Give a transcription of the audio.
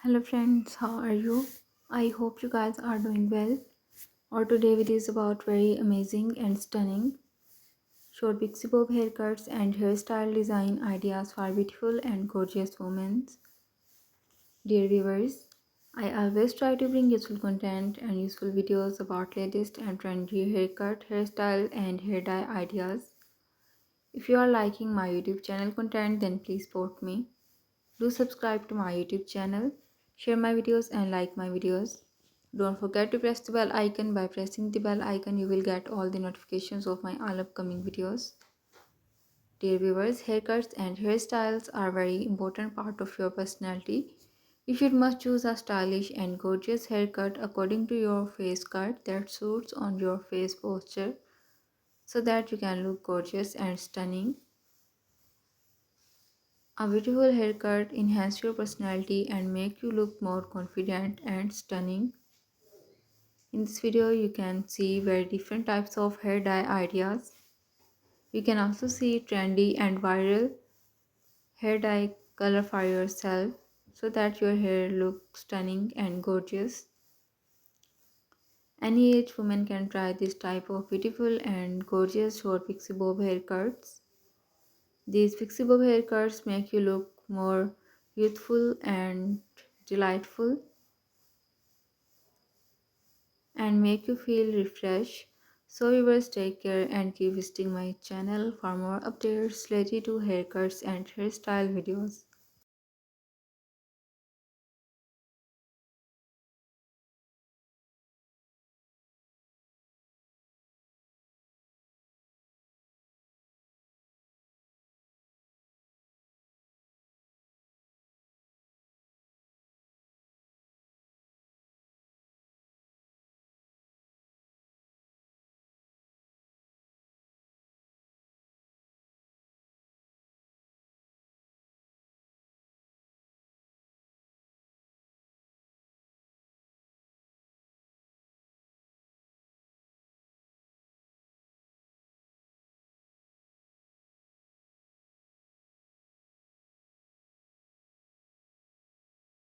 Hello friends, how are you? I hope you guys are doing well. Our today video is about very amazing and stunning short pixie bob haircuts and hairstyle design ideas for beautiful and gorgeous women. Dear viewers, I always try to bring useful content and useful videos about latest and trendy haircut, hairstyle and hair dye ideas. If you are liking my YouTube channel content, then please support me. Do subscribe to my YouTube channel, share my videos and like my videos. Don't forget to press the bell icon. By pressing the bell icon, you will get all the notifications of my all upcoming videos. Dear viewers, haircuts and hairstyles are very important part of your personality. You should must choose a stylish and gorgeous haircut according to your face cut that suits on your face posture so that you can look gorgeous and stunning. A beautiful haircut enhance your personality and make you look more confident and stunning. In this video, you can see very different types of hair dye ideas. You can also see trendy and viral hair dye color for yourself so that your hair looks stunning and gorgeous. Any age woman can try this type of beautiful and gorgeous short pixie bob haircuts. These pixie bob haircuts make you look more youthful and delightful and make you feel refreshed. So viewers, take care and keep visiting my channel for more updates related to haircuts and hairstyle videos.